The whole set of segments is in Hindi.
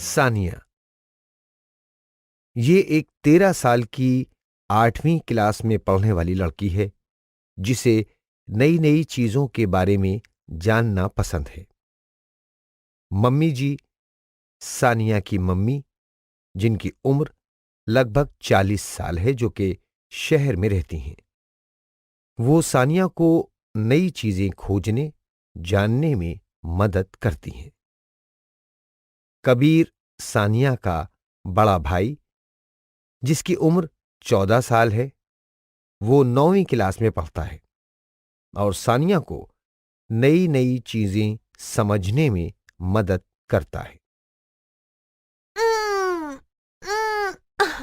सानिया। ये एक 13 साल की 8वीं क्लास में पढ़ने वाली लड़की है जिसे नई नई चीजों के बारे में जानना पसंद है। मम्मी जी, सानिया की मम्मी, जिनकी उम्र लगभग 40 साल है, जो कि शहर में रहती हैं, वो सानिया को नई चीजें खोजने, जानने में मदद करती हैं। कबीर, सानिया का बड़ा भाई, जिसकी उम्र 14 साल है, वो 9वीं क्लास में पढ़ता है और सानिया को नई नई चीजें समझने में मदद करता है। उम्म, उम्म, आह,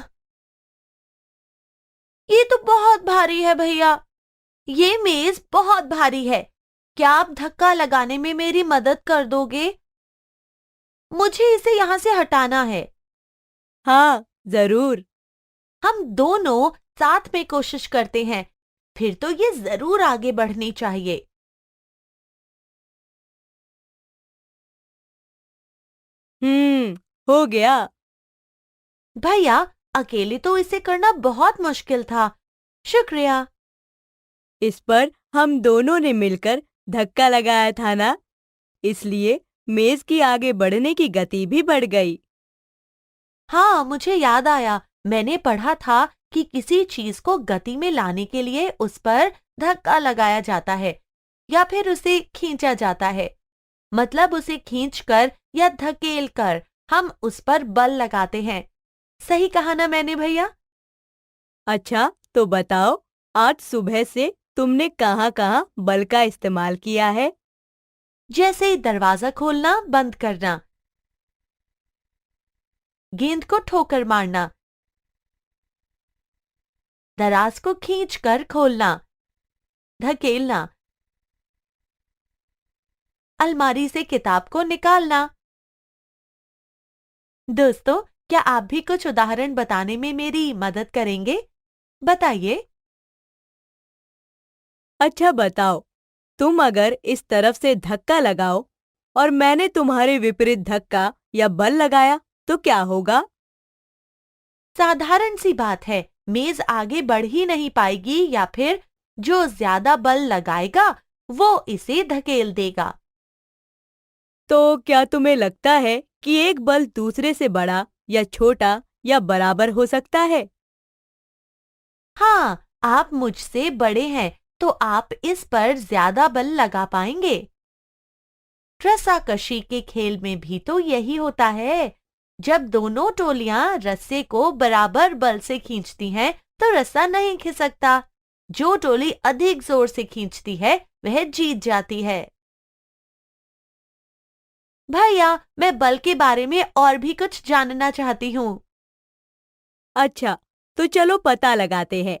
ये तो बहुत भारी है भैया। ये मेज बहुत भारी है। क्या आप धक्का लगाने में मेरी मदद कर दोगे? मुझे इसे यहाँ से हटाना है। हाँ, जरूर। हम दोनों साथ में कोशिश करते हैं, फिर तो ये जरूर आगे बढ़नी चाहिए। हम्म, हो गया। भैया, अकेले तो इसे करना बहुत मुश्किल था। शुक्रिया। इस पर हम दोनों ने मिलकर धक्का लगाया था ना, इसलिए मेज की आगे बढ़ने की गति भी बढ़ गई। हाँ, मुझे याद आया। मैंने पढ़ा था कि किसी चीज को गति में लाने के लिए उस पर धक्का लगाया जाता है या फिर उसे खींचा जाता है। मतलब उसे खींचकर या धकेल कर हम उस पर बल लगाते हैं। सही कहा ना मैंने भैया? अच्छा, तो बताओ, आज सुबह से तुमने कहाँ-कहाँ बल का इस्तेमाल किया है? जैसे दरवाजा खोलना बंद करना, गेंद को ठोकर मारना, दराज को खींचकर खोलना, धकेलना, अलमारी से किताब को निकालना। दोस्तों, क्या आप भी कुछ उदाहरण बताने में मेरी मदद करेंगे? बताइए। अच्छा बताओ, तुम अगर इस तरफ से धक्का लगाओ और मैंने तुम्हारे विपरीत धक्का या बल लगाया तो क्या होगा? साधारण सी बात है, मेज आगे बढ़ ही नहीं पाएगी या फिर जो ज्यादा बल लगाएगा वो इसे धकेल देगा। तो क्या तुम्हें लगता है कि एक बल दूसरे से बड़ा या छोटा या बराबर हो सकता है? हाँ, आप मुझसे बड़े हैं तो आप इस पर ज्यादा बल लगा पाएंगे। रस्साकशी के खेल में भी तो यही होता है। जब दोनों टोलियां रस्से को बराबर बल से खींचती हैं तो रस्सा नहीं खिसकता। जो टोली अधिक जोर से खींचती है वह जीत जाती है। भैया, मैं बल के बारे में और भी कुछ जानना चाहती हूँ। अच्छा, तो चलो पता लगाते हैं।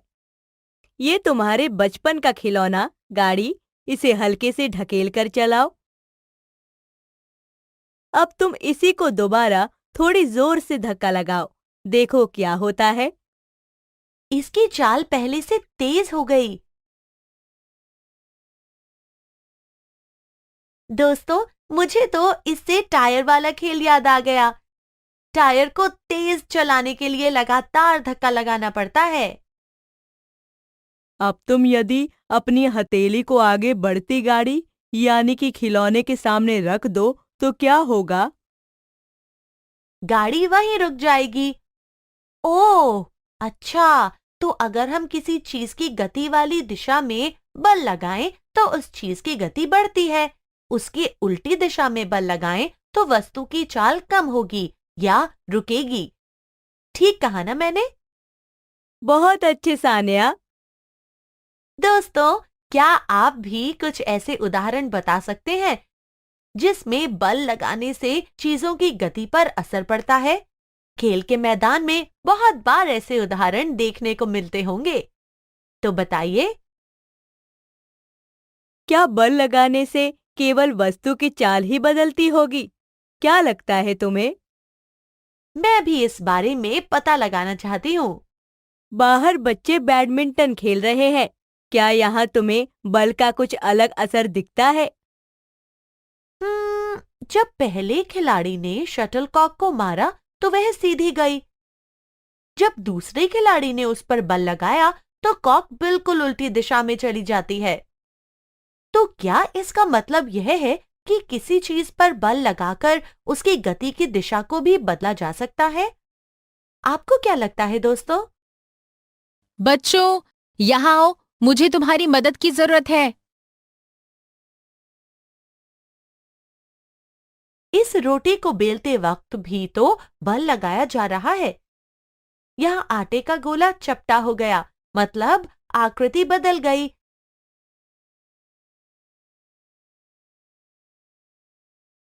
ये तुम्हारे बचपन का खिलौना गाड़ी, इसे हल्के से ढकेल कर चलाओ। अब तुम इसी को दोबारा थोड़ी जोर से धक्का लगाओ। देखो क्या होता है। इसकी चाल पहले से तेज हो गई। दोस्तों, मुझे तो इससे टायर वाला खेल याद आ गया। टायर को तेज चलाने के लिए लगातार धक्का लगाना पड़ता है। अब तुम यदि अपनी हथेली को आगे बढ़ती गाड़ी यानी कि खिलौने के सामने रख दो तो क्या होगा? गाड़ी वहीं रुक जाएगी। ओह, अच्छा, तो अगर हम किसी चीज की गति वाली दिशा में बल लगाएं तो उस चीज की गति बढ़ती है। उसकी उल्टी दिशा में बल लगाएं तो वस्तु की चाल कम होगी या रुकेगी। ठीक कहा ना मैंने? बहुत अच्छे सान्या। दोस्तों, क्या आप भी कुछ ऐसे उदाहरण बता सकते हैं जिसमें बल लगाने से चीजों की गति पर असर पड़ता है? खेल के मैदान में बहुत बार ऐसे उदाहरण देखने को मिलते होंगे, तो बताइए। क्या बल लगाने से केवल वस्तु की चाल ही बदलती होगी? क्या लगता है तुम्हें? मैं भी इस बारे में पता लगाना चाहती हूँ। बाहर बच्चे बैडमिंटन खेल रहे हैं। क्या यहाँ तुम्हें बल का कुछ अलग असर दिखता है? जब पहले खिलाड़ी ने शटलकॉक को मारा तो वह सीधी गई। जब दूसरे खिलाड़ी ने उस पर बल लगाया तो कॉक बिल्कुल उल्टी दिशा में चली जाती है। तो क्या इसका मतलब यह है कि किसी चीज पर बल लगाकर उसकी गति की दिशा को भी बदला जा सकता है? आपको क्या लगता है दोस्तों? बच्चों, यहाँ आओ, मुझे तुम्हारी मदद की जरूरत है। इस रोटी को बेलते वक्त भी तो बल लगाया जा रहा है। यहाँ आटे का गोला चपटा हो गया, मतलब आकृति बदल गई।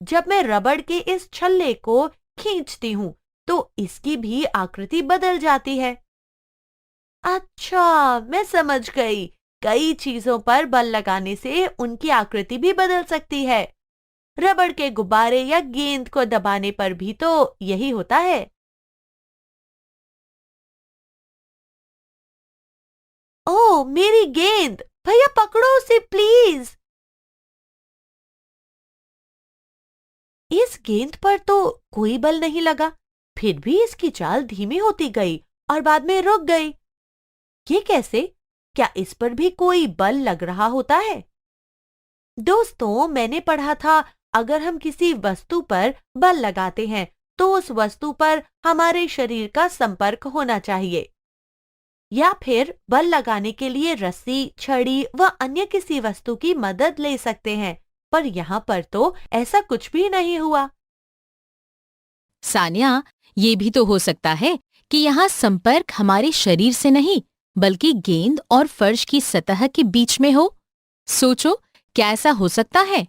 जब मैं रबड़ के इस छल्ले को खींचती हूं तो इसकी भी आकृति बदल जाती है। अच्छा, मैं समझ गई। कई चीजों पर बल लगाने से उनकी आकृति भी बदल सकती है। रबड़ के गुब्बारे या गेंद को दबाने पर भी तो यही होता है। ओह, मेरी गेंद! भैया पकड़ो उसे प्लीज। इस गेंद पर तो कोई बल नहीं लगा, फिर भी इसकी चाल धीमी होती गई और बाद में रुक गई। ये कैसे? क्या इस पर भी कोई बल लग रहा होता है? दोस्तों, मैंने पढ़ा था अगर हम किसी वस्तु पर बल लगाते हैं तो उस वस्तु पर हमारे शरीर का संपर्क होना चाहिए। या फिर बल लगाने के लिए रस्सी, छड़ी व अन्य किसी वस्तु की मदद ले सकते हैं, पर यहाँ पर तो ऐसा कुछ भी नहीं हुआ। सानिया, ये भी तो हो सकता है कि यहाँ संपर्क हमारे शरीर से नहीं बल्कि गेंद और फर्श की सतह के बीच में हो। सोचो, क्या ऐसा हो सकता है?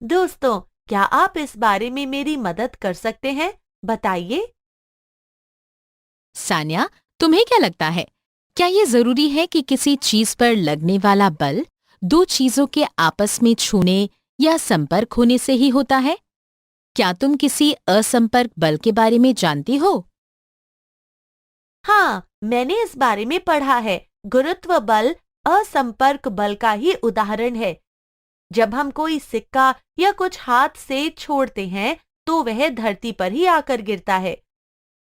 दोस्तों, क्या आप इस बारे में मेरी मदद कर सकते हैं? बताइए। सानिया, तुम्हें क्या लगता है? क्या ये जरूरी है कि किसी चीज पर लगने वाला बल दो चीजों के आपस में छूने या संपर्क होने से ही होता है? क्या तुम किसी असंपर्क बल के बारे में जानती हो? हाँ, मैंने इस बारे में पढ़ा है। गुरुत्व बल असंपर्क बल का ही उदाहरण है। जब हम कोई सिक्का या कुछ हाथ से छोड़ते हैं तो वह धरती पर ही आकर गिरता है।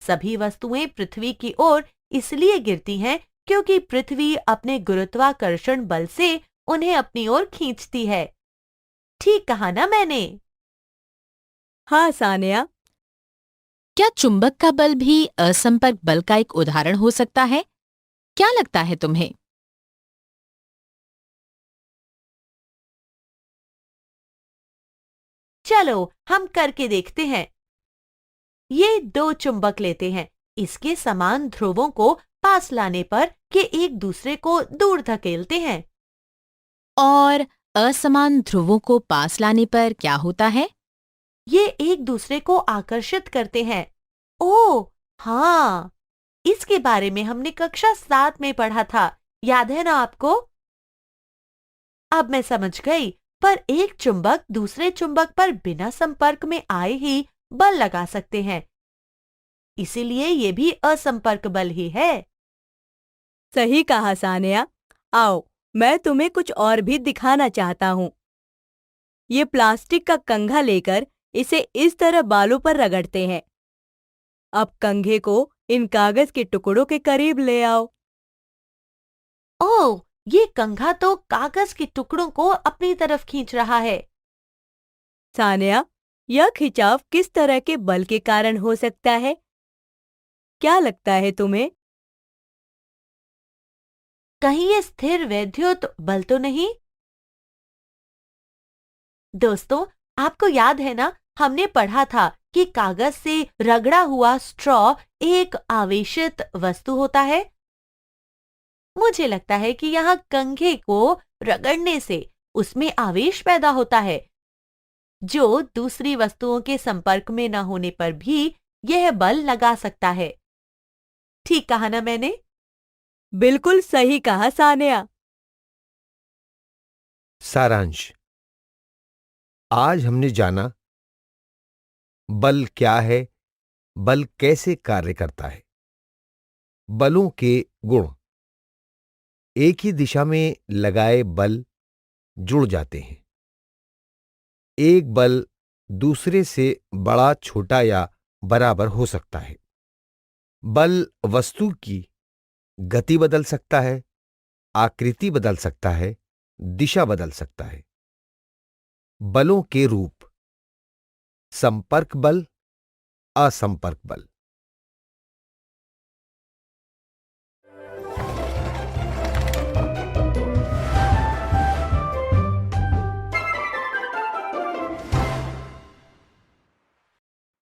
सभी वस्तुएं पृथ्वी की ओर इसलिए गिरती हैं क्योंकि पृथ्वी अपने गुरुत्वाकर्षण बल से उन्हें अपनी ओर खींचती है। ठीक कहा ना मैंने? हाँ सानिया, क्या चुंबक का बल भी असंपर्क बल का एक उदाहरण हो सकता है? क्या लगता है तुम्हें? चलो हम करके देखते हैं। ये दो चुंबक लेते हैं। इसके समान ध्रुवों को पास लाने पर के एक दूसरे को दूर धकेलते हैं। और असमान ध्रुवों को पास लाने पर क्या होता है? ये एक दूसरे को आकर्षित करते हैं। ओह हाँ, इसके बारे में हमने कक्षा 7 में पढ़ा था। याद है ना आपको? अब मैं समझ गई। पर एक चुंबक दूसरे चुंबक पर बिना संपर्क में आए ही बल लगा सकते हैं, इसीलिए ये भी असंपर्क बल ही है। सही कहा सानिया। आओ, मैं तुम्हें कुछ और भी दिखाना चाहता हूँ। ये प्लास्टिक का कंघा लेकर इसे इस तरह बालों पर रगड़ते हैं। अब कंघे को इन कागज के टुकड़ों के करीब ले आओ। ओह, ये कंघा तो कागज के टुकड़ों को अपनी तरफ खींच रहा है। सानिया, यह खिंचाव किस तरह के बल के कारण हो सकता है? क्या लगता है तुम्हें? कहीं ये स्थिर वैद्युत बल तो नहीं? दोस्तों, आपको याद है ना, हमने पढ़ा था कि कागज से रगड़ा हुआ स्ट्रॉ एक आवेशित वस्तु होता है। मुझे लगता है कि यहाँ कंघे को रगड़ने से उसमें आवेश पैदा होता है, जो दूसरी वस्तुओं के संपर्क में न होने पर भी यह बल लगा सकता है। ठीक कहा ना मैंने? बिल्कुल सही कहा सानिया। सारांश। आज हमने जाना बल क्या है, बल कैसे कार्य करता है, बलों के गुण। एक ही दिशा में लगाए बल जुड़ जाते हैं। एक बल दूसरे से बड़ा, छोटा या बराबर हो सकता है। बल वस्तु की गति बदल सकता है, आकृति बदल सकता है, दिशा बदल सकता है। बलों के रूप: संपर्क बल, असंपर्क बल।